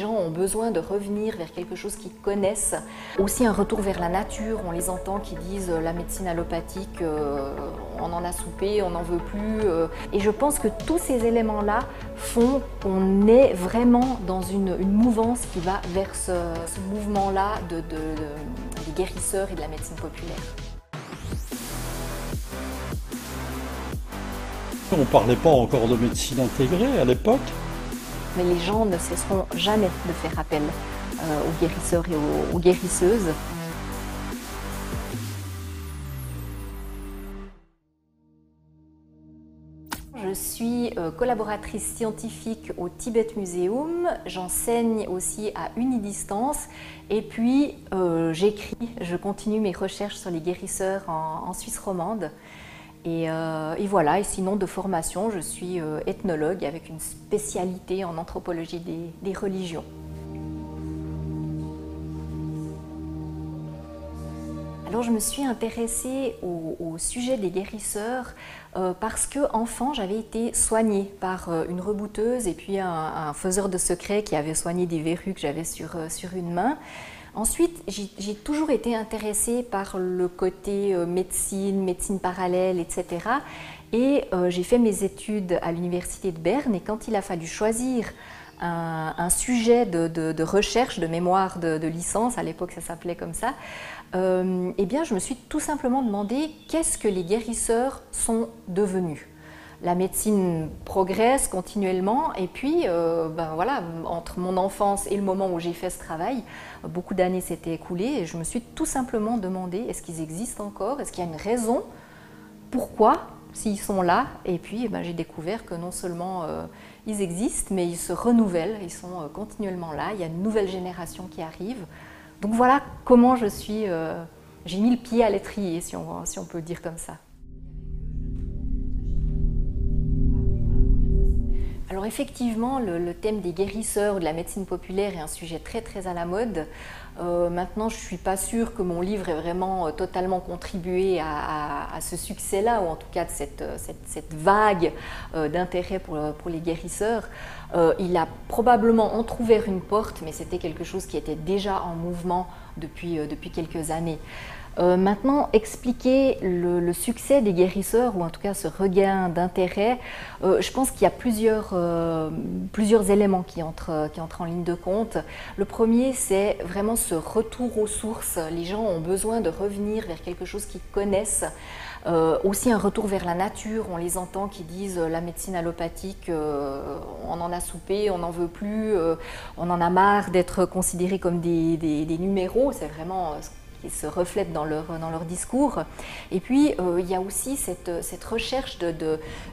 gens ont besoin de revenir vers quelque chose qu'ils connaissent. Aussi un retour vers la nature, on les entend qui disent la médecine allopathique, on en a soupé, on n'en veut plus. Et je pense que tous ces éléments-là font qu'on est vraiment dans une mouvance qui va vers ce mouvement-là des guérisseurs et de la médecine populaire. On ne parlait pas encore de médecine intégrée à l'époque. Mais les gens ne cesseront jamais de faire appel aux guérisseurs et aux guérisseuses. Je suis collaboratrice scientifique au Tibet Museum, j'enseigne aussi à Unidistance et puis j'écris, je continue mes recherches sur les guérisseurs en Suisse romande. Et voilà, et sinon de formation, je suis ethnologue avec une spécialité en anthropologie des religions. Alors je me suis intéressée au sujet des guérisseurs parce que enfant j'avais été soignée par une rebouteuse et puis un faiseur de secrets qui avait soigné des verrues que j'avais sur une main. Ensuite, j'ai toujours été intéressée par le côté médecine parallèle, etc. Et j'ai fait mes études à l'université de Berne et quand il a fallu choisir un sujet de recherche, de mémoire de licence, à l'époque ça s'appelait comme ça, eh bien je me suis tout simplement demandé qu'est-ce que les guérisseurs sont devenus. La médecine progresse continuellement et puis voilà, entre mon enfance et le moment où j'ai fait ce travail, beaucoup d'années s'étaient écoulées et je me suis tout simplement demandé est-ce qu'ils existent encore, est-ce qu'il y a une raison, pourquoi, s'ils sont là, et puis j'ai découvert que non seulement ils existent, mais ils se renouvellent, ils sont continuellement là, il y a une nouvelle génération qui arrive. Donc voilà comment j'ai mis le pied à l'étrier, si on peut dire comme ça. Alors effectivement, le thème des guérisseurs ou de la médecine populaire est un sujet très à la mode. Maintenant, je ne suis pas sûre que mon livre ait vraiment totalement contribué à ce succès-là, ou en tout cas de cette vague d'intérêt pour les guérisseurs. Il a probablement entrouvert une porte, mais c'était quelque chose qui était déjà en mouvement depuis quelques années. Maintenant, expliquer le succès des guérisseurs, ou en tout cas ce regain d'intérêt, je pense qu'il y a plusieurs éléments qui entrent en ligne de compte. Le premier, c'est vraiment ce retour aux sources. Les gens ont besoin de revenir vers quelque chose qu'ils connaissent. Aussi un retour vers la nature, on les entend qui disent la médecine allopathique, on en a soupé, on n'en veut plus, on en a marre d'être considérés comme des numéros, c'est vraiment qui se reflètent dans leur discours. Et puis, il y a aussi cette recherche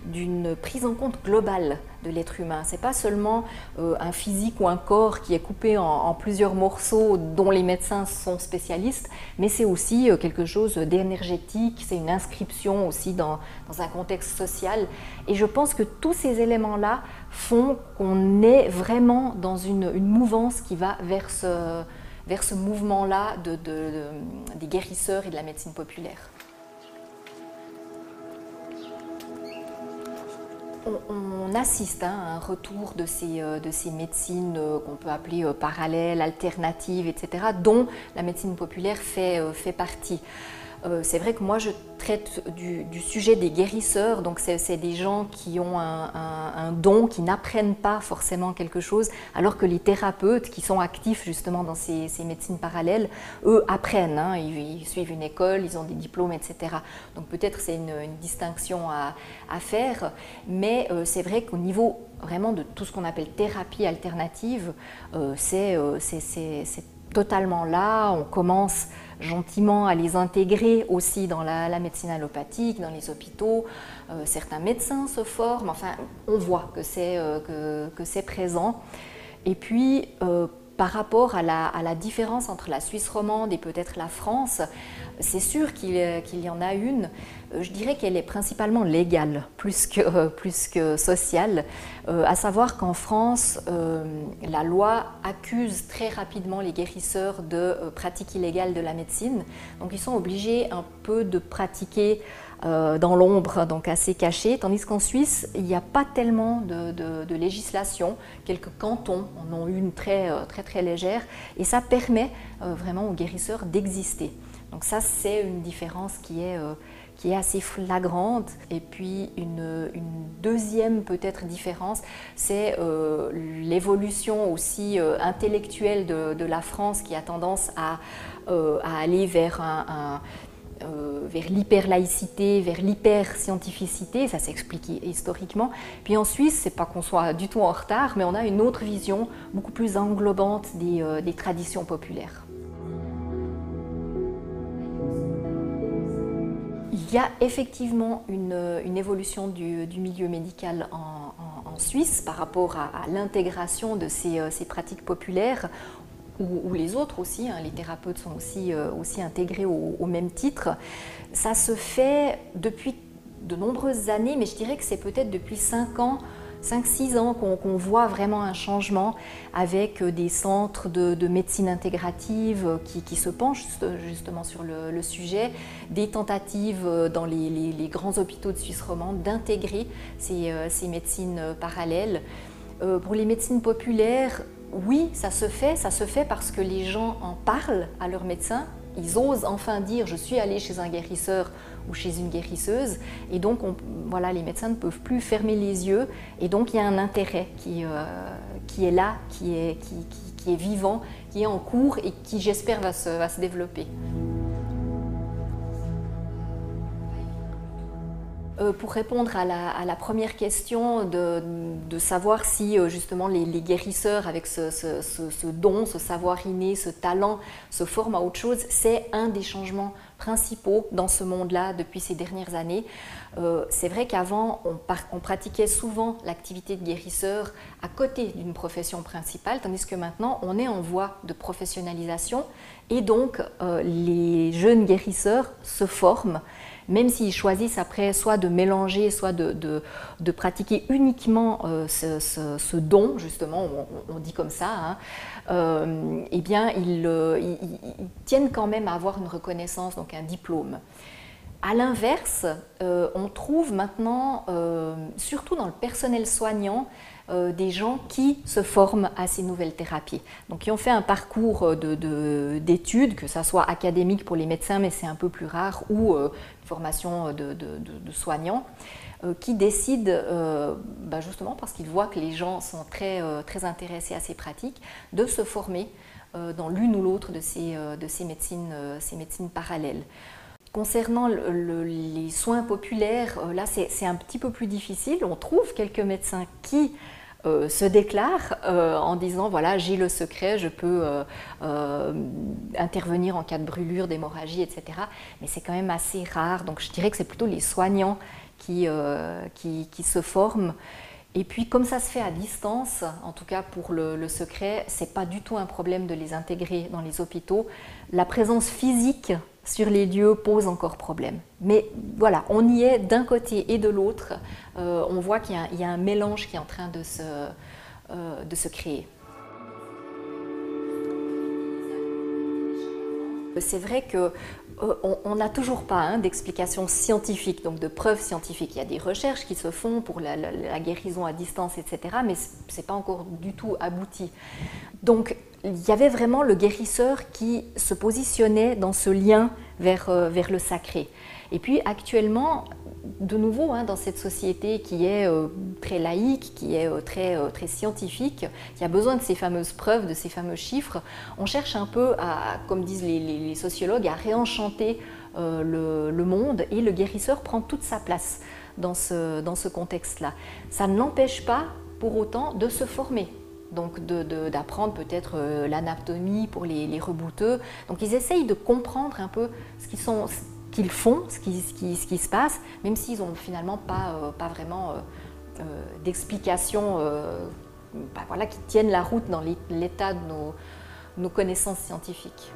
d'une prise en compte globale de l'être humain. Ce n'est pas seulement un physique ou un corps qui est coupé en plusieurs morceaux dont les médecins sont spécialistes, mais c'est aussi quelque chose d'énergétique, c'est une inscription aussi dans un contexte social. Et je pense que tous ces éléments-là font qu'on est vraiment dans une mouvance qui va vers ce mouvement-là des guérisseurs et de la médecine populaire. On assiste à un retour de ces médecines qu'on peut appeler parallèles, alternatives, etc., dont la médecine populaire fait partie. C'est vrai que moi je traite du sujet des guérisseurs, donc c'est des gens qui ont un don, qui n'apprennent pas forcément quelque chose, alors que les thérapeutes qui sont actifs justement dans ces médecines parallèles, eux apprennent, hein, ils suivent une école, ils ont des diplômes, etc. Donc peut-être c'est une distinction à faire, mais c'est vrai qu'au niveau vraiment de tout ce qu'on appelle thérapie alternative, c'est totalement là, on commence gentiment à les intégrer aussi dans la médecine allopathique, dans les hôpitaux. Certains médecins se forment, enfin on voit que c'est présent. Et puis par rapport à la différence entre la Suisse romande et peut-être la France, c'est sûr qu'il y en a une. Je dirais qu'elle est principalement légale, plus que sociale, à savoir qu'en France, la loi accuse très rapidement les guérisseurs de pratiques illégales de la médecine. Donc ils sont obligés un peu de pratiquer dans l'ombre, donc assez cachés, tandis qu'en Suisse, il n'y a pas tellement de législation. Quelques cantons en ont une très légère, et ça permet vraiment aux guérisseurs d'exister. Donc ça, c'est une différence qui est assez flagrante. Et puis une deuxième peut-être différence, c'est l'évolution aussi intellectuelle de la France, qui a tendance à aller vers vers l'hyper-laïcité, vers l'hyper-scientificité, ça s'explique historiquement. Puis en Suisse, c'est pas qu'on soit du tout en retard, mais on a une autre vision beaucoup plus englobante des traditions populaires. Il y a effectivement une évolution du milieu médical en Suisse par rapport à l'intégration de ces pratiques populaires, où les autres aussi, hein, les thérapeutes sont aussi intégrés au même titre. Ça se fait depuis de nombreuses années, mais je dirais que c'est peut-être depuis 5-6 ans qu'on voit vraiment un changement, avec des centres de médecine intégrative qui se penchent justement sur le sujet, des tentatives dans les grands hôpitaux de Suisse romande d'intégrer ces médecines parallèles. Pour les médecines populaires, oui, ça se fait parce que les gens en parlent à leur médecin, ils osent enfin dire « je suis allé chez un guérisseur » ou chez une guérisseuse, et donc voilà, les médecins ne peuvent plus fermer les yeux, et donc il y a un intérêt qui est là, qui est vivant, qui est en cours et qui, j'espère, va se développer. Pour répondre à la première question de savoir si justement les guérisseurs avec ce don, ce savoir inné, ce talent se forment à autre chose, c'est un des changements principaux dans ce monde-là depuis ces dernières années. C'est vrai qu'avant, on pratiquait souvent l'activité de guérisseur à côté d'une profession principale, tandis que maintenant, on est en voie de professionnalisation, et donc les jeunes guérisseurs se forment, même s'ils choisissent après soit de mélanger, soit de pratiquer uniquement ce don, justement, on dit comme ça, hein, eh bien, ils tiennent quand même à avoir une reconnaissance, donc un diplôme. À l'inverse, on trouve maintenant, surtout dans le personnel soignant, des gens qui se forment à ces nouvelles thérapies. Donc, qui ont fait un parcours d'études, que ça soit académique pour les médecins, mais c'est un peu plus rare, ou une formation de soignants, qui décident, justement parce qu'ils voient que les gens sont très intéressés à ces pratiques, de se former dans l'une ou l'autre de ces médecines parallèles. Concernant les soins populaires, là c'est un petit peu plus difficile. On trouve quelques médecins qui se déclarent en disant voilà, j'ai le secret, je peux intervenir en cas de brûlure, d'hémorragie, etc. Mais c'est quand même assez rare, donc je dirais que c'est plutôt les soignants qui se forment. Et puis comme ça se fait à distance, en tout cas pour le secret, c'est pas du tout un problème de les intégrer dans les hôpitaux. La présence physique sur les lieux pose encore problème. Mais voilà, on y est d'un côté et de l'autre. On voit qu'il y a un mélange qui est en train de se créer. C'est vrai qu'on n'a toujours pas d'explication scientifique, donc de preuves scientifiques. Il y a des recherches qui se font pour la guérison à distance, etc., mais ce n'est pas encore du tout abouti. Donc, il y avait vraiment le guérisseur qui se positionnait dans ce lien vers le sacré. Et puis actuellement, de nouveau, dans cette société qui est très laïque, qui est très scientifique, qui a besoin de ces fameuses preuves, de ces fameux chiffres, on cherche un peu à, comme disent les sociologues, à réenchanter le monde, et le guérisseur prend toute sa place dans ce contexte-là. Ça ne l'empêche pas pour autant de se former. Donc d'apprendre peut-être l'anatomie pour les rebouteux. Donc ils essayent de comprendre un peu ce qu'ils font, ce qui se passe, même s'ils n'ont finalement pas vraiment d'explications voilà, qui tiennent la route dans l'état de nos connaissances scientifiques.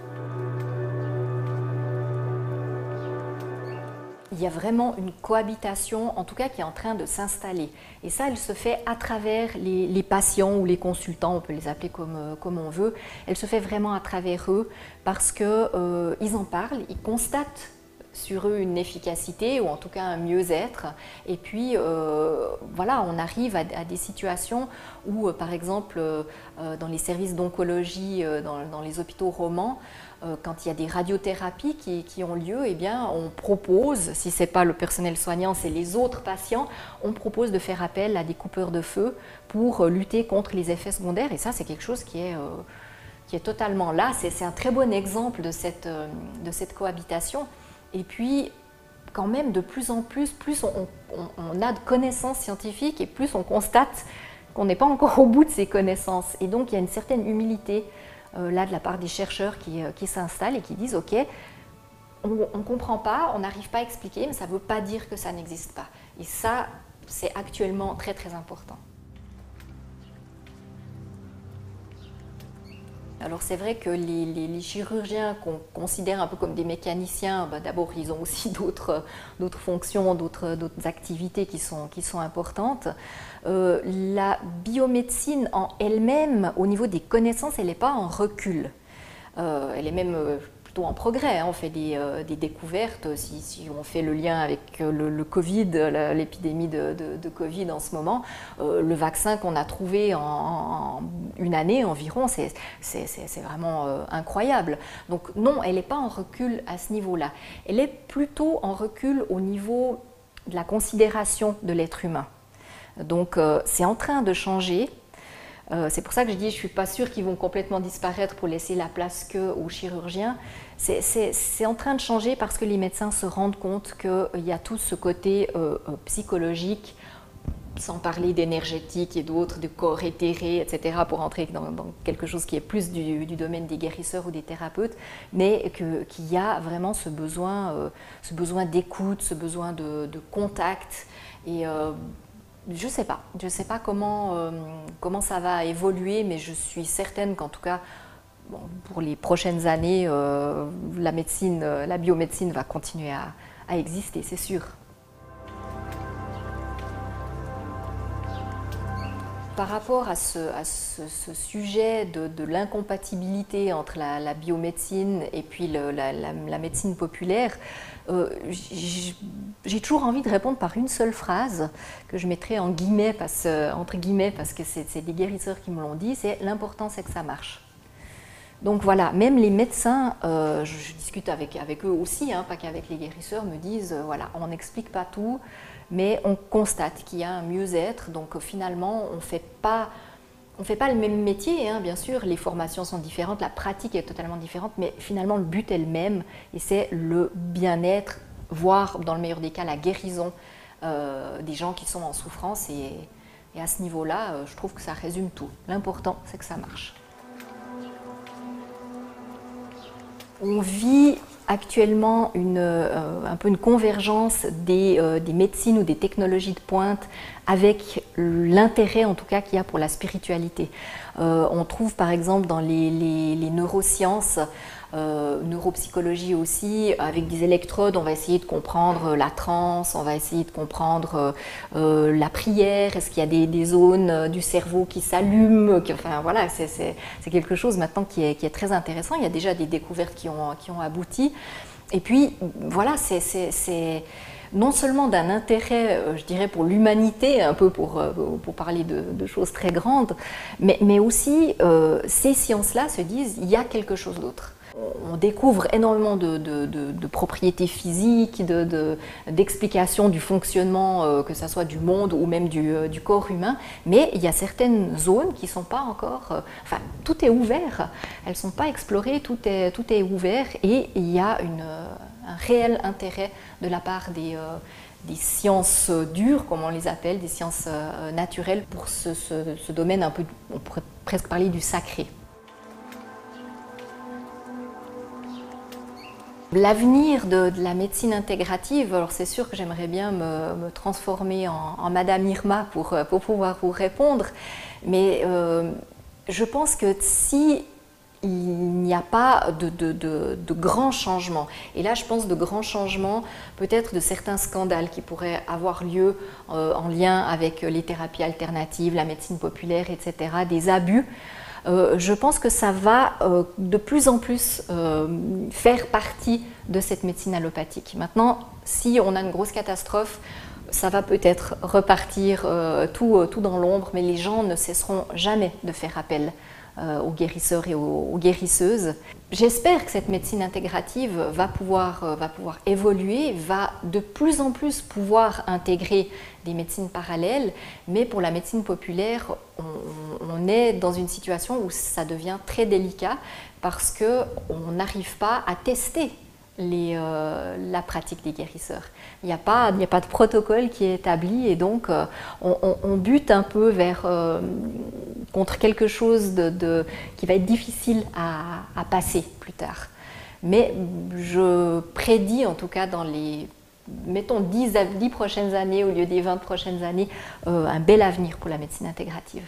Il y a vraiment une cohabitation, en tout cas, qui est en train de s'installer. Et ça, elle se fait à travers les patients ou les consultants, on peut les appeler comme on veut. Elle se fait vraiment à travers eux parce qu'ils en parlent, ils constatent sur eux une efficacité ou en tout cas un mieux-être. Et puis voilà, on arrive à des situations où par exemple dans les services d'oncologie, dans les hôpitaux romans, quand il y a des radiothérapies qui ont lieu, eh bien, on propose, si ce n'est pas le personnel soignant, c'est les autres patients, on propose de faire appel à des coupeurs de feu pour lutter contre les effets secondaires. Et ça, c'est quelque chose qui est totalement là. C'est un très bon exemple de cette cohabitation. Et puis, quand même, de plus en plus on a de connaissances scientifiques et plus on constate qu'on n'est pas encore au bout de ces connaissances. Et donc, il y a une certaine humilité là de la part des chercheurs qui s'installent et qui disent « Ok, on ne comprend pas, on n'arrive pas à expliquer, mais ça ne veut pas dire que ça n'existe pas. » Et ça, c'est actuellement très très important. Alors c'est vrai que les chirurgiens qu'on considère un peu comme des mécaniciens, d'abord ils ont aussi d'autres fonctions, d'autres activités qui sont importantes. La biomédecine en elle-même, au niveau des connaissances, elle n'est pas en recul. Elle est même plutôt en progrès. On fait des découvertes, si on fait le lien avec le Covid, l'épidémie de Covid en ce moment, le vaccin qu'on a trouvé en une année environ, c'est vraiment incroyable. Donc non, elle n'est pas en recul à ce niveau-là. Elle est plutôt en recul au niveau de la considération de l'être humain. Donc c'est en train de changer. C'est pour ça que je dis je ne suis pas sûre qu'ils vont complètement disparaître pour laisser la place qu'aux chirurgiens. C'est en train de changer parce que les médecins se rendent compte qu'il y a tout ce côté psychologique, sans parler d'énergétique et d'autres, de corps éthéré, etc., pour entrer dans quelque chose qui est plus du domaine des guérisseurs ou des thérapeutes, mais qu'il y a vraiment ce besoin d'écoute, ce besoin de contact. Et je ne sais pas comment ça va évoluer, mais je suis certaine qu'en tout cas, bon, pour les prochaines années, la biomédecine va continuer à exister, c'est sûr. Par rapport à ce sujet de l'incompatibilité entre la biomédecine et puis la médecine populaire, j'ai toujours envie de répondre par une seule phrase que je mettrai entre guillemets parce que c'est des guérisseurs qui me l'ont dit, c'est « l'important c'est que ça marche ». Donc voilà, même les médecins, je discute avec eux aussi, pas qu'avec les guérisseurs, me disent voilà, on n'explique pas tout, mais on constate qu'il y a un mieux-être. Donc finalement, on ne fait pas le même métier, bien sûr, les formations sont différentes, la pratique est totalement différente, mais finalement le but est le même et c'est le bien-être, voire dans le meilleur des cas la guérison des gens qui sont en souffrance. Et à ce niveau-là, je trouve que ça résume tout. L'important, c'est que ça marche. On vit actuellement un peu une convergence des médecines ou des technologies de pointe avec l'intérêt en tout cas qu'il y a pour la spiritualité. On trouve par exemple dans les neurosciences, neuropsychologie aussi, avec des électrodes, on va essayer de comprendre la transe, on va essayer de comprendre la prière, est-ce qu'il y a des zones du cerveau qui s'allument, enfin voilà, c'est quelque chose maintenant qui est très intéressant. Il y a déjà des découvertes qui ont abouti. Et puis voilà, c'est non seulement d'un intérêt, je dirais, pour l'humanité, un peu pour parler de choses très grandes, mais aussi ces sciences-là se disent il y a quelque chose d'autre. On découvre énormément de propriétés physiques, d'explications du fonctionnement, que ce soit du monde ou même du corps humain, mais il y a certaines zones qui ne sont pas encore... enfin, tout est ouvert, elles ne sont pas explorées, tout est ouvert et il y a un réel intérêt de la part des sciences dures, comme on les appelle, des sciences naturelles, pour ce domaine un peu, on pourrait presque parler du sacré. L'avenir de la médecine intégrative, alors c'est sûr que j'aimerais bien me transformer en Madame Irma pour pouvoir vous répondre, mais je pense que si il n'y a pas de grands changements, et là je pense de grands changements, peut-être de certains scandales qui pourraient avoir lieu en lien avec les thérapies alternatives, la médecine populaire, etc., des abus, Je pense que ça va de plus en plus faire partie de cette médecine allopathique. Maintenant, si on a une grosse catastrophe, ça va peut-être repartir tout dans l'ombre, mais les gens ne cesseront jamais de faire appel aux guérisseurs et aux guérisseuses. J'espère que cette médecine intégrative va pouvoir évoluer, va de plus en plus pouvoir intégrer des médecines parallèles, mais pour la médecine populaire, on est dans une situation où ça devient très délicat parce qu'on n'arrive pas à tester la pratique des guérisseurs. Il n'y a pas de protocole qui est établi et donc on bute un peu contre quelque chose qui va être difficile à passer plus tard. Mais je prédis en tout cas dans les, mettons 10 prochaines années au lieu des 20 prochaines années, un bel avenir pour la médecine intégrative.